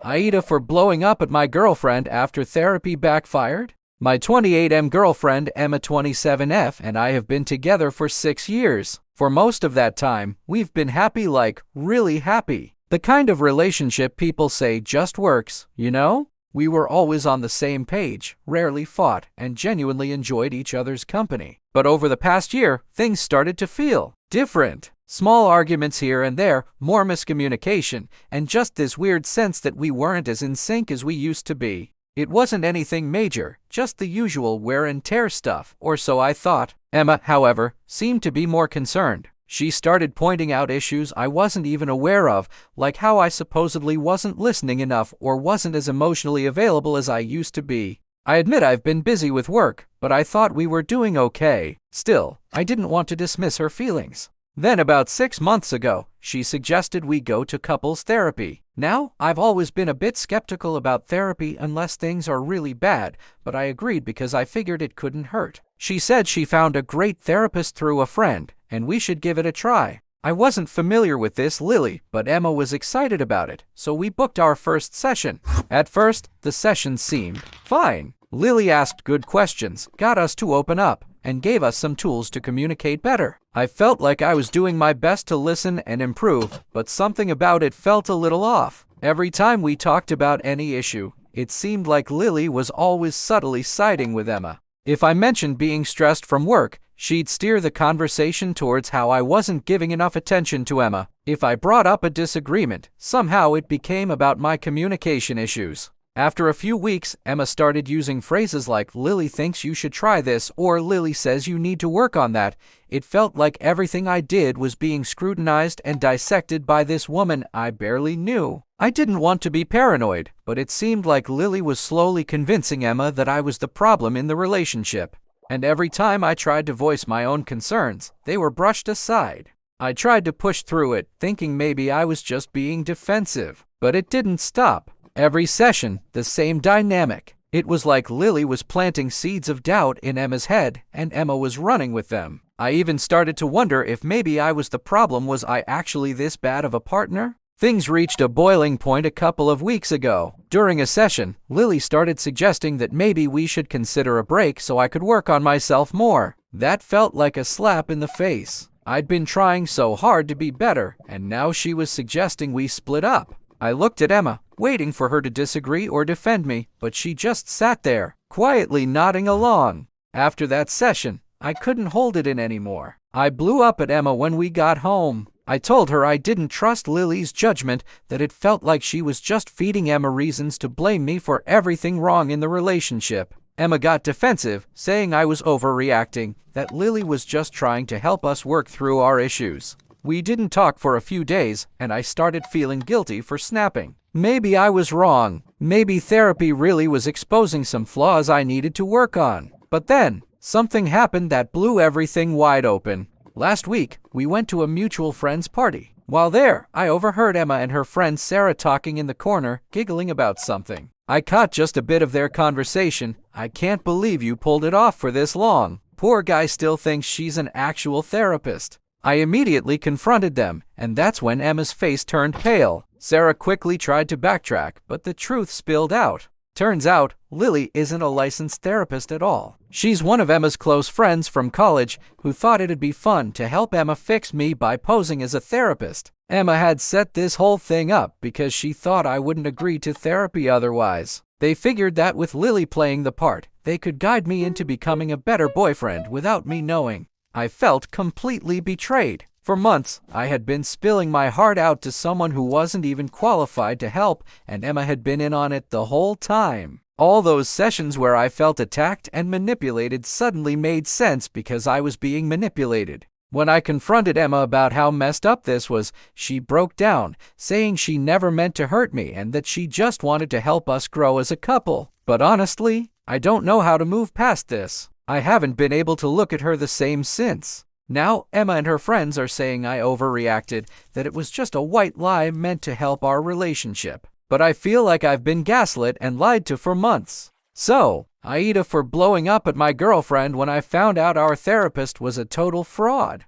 ATIA for blowing up at my girlfriend after therapy backfired? My 28M girlfriend Emma 27F and I have been together for 6 years. For most of that time, we've been happy, like really happy. The kind of relationship people say just works, you know? We were always on the same page, rarely fought, and genuinely enjoyed each other's company. But over the past year, things started to feel different. Small arguments here and there, more miscommunication, and just this weird sense that we weren't as in sync as we used to be. It wasn't anything major, just the usual wear and tear stuff, or so I thought. Emma, however, seemed to be more concerned. She started pointing out issues I wasn't even aware of, like how I supposedly wasn't listening enough or wasn't as emotionally available as I used to be. I admit I've been busy with work, but I thought we were doing okay. Still, I didn't want to dismiss her feelings. Then about 6 months ago, she suggested we go to couples therapy. Now, I've always been a bit skeptical about therapy unless things are really bad, but I agreed because I figured it couldn't hurt. She said she found a great therapist through a friend, and we should give it a try. I wasn't familiar with this Lily, but Emma was excited about it, so we booked our first session. At first, the session seemed fine. Lily asked good questions, got us to open up, and gave us some tools to communicate better. I felt like I was doing my best to listen and improve, but something about it felt a little off. Every time we talked about any issue, it seemed like Lily was always subtly siding with Emma. If I mentioned being stressed from work, she'd steer the conversation towards how I wasn't giving enough attention to Emma. If I brought up a disagreement, somehow it became about my communication issues. After a few weeks, Emma started using phrases like "Lily thinks you should try this" or "Lily says you need to work on that." It felt like everything I did was being scrutinized and dissected by this woman I barely knew. I didn't want to be paranoid, but it seemed like Lily was slowly convincing Emma that I was the problem in the relationship. And every time I tried to voice my own concerns, they were brushed aside. I tried to push through it, thinking maybe I was just being defensive, but it didn't stop. Every session, the same dynamic. It was like Lily was planting seeds of doubt in Emma's head, and Emma was running with them. I even started to wonder if maybe I was the problem. Was I actually this bad of a partner? Things reached a boiling point a couple of weeks ago. During a session, Lily started suggesting that maybe we should consider a break so I could work on myself more. That felt like a slap in the face. I'd been trying so hard to be better, and now she was suggesting we split up. I looked at Emma, waiting for her to disagree or defend me, but she just sat there, quietly nodding along. After that session, I couldn't hold it in anymore. I blew up at Emma when we got home. I told her I didn't trust Lily's judgment, that it felt like she was just feeding Emma reasons to blame me for everything wrong in the relationship. Emma got defensive, saying I was overreacting, that Lily was just trying to help us work through our issues. We didn't talk for a few days, and I started feeling guilty for snapping. Maybe I was wrong. Maybe therapy really was exposing some flaws I needed to work on. But then, something happened that blew everything wide open. Last week, we went to a mutual friend's party. While there, I overheard Emma and her friend Sarah talking in the corner, giggling about something. I caught just a bit of their conversation. "I can't believe you pulled it off for this long. Poor guy still thinks she's an actual therapist." I immediately confronted them, and that's when Emma's face turned pale. Sarah quickly tried to backtrack, but the truth spilled out. Turns out, Lily isn't a licensed therapist at all. She's one of Emma's close friends from college who thought it'd be fun to help Emma fix me by posing as a therapist. Emma had set this whole thing up because she thought I wouldn't agree to therapy otherwise. They figured that with Lily playing the part, they could guide me into becoming a better boyfriend without me knowing. I felt completely betrayed. For months, I had been spilling my heart out to someone who wasn't even qualified to help, and Emma had been in on it the whole time. All those sessions where I felt attacked and manipulated suddenly made sense because I was being manipulated. When I confronted Emma about how messed up this was, she broke down, saying she never meant to hurt me and that she just wanted to help us grow as a couple. But honestly, I don't know how to move past this. I haven't been able to look at her the same since. Now, Emma and her friends are saying I overreacted, that it was just a white lie meant to help our relationship. But I feel like I've been gaslit and lied to for months. So, ATIA for blowing up at my girlfriend when I found out our therapist was a total fraud.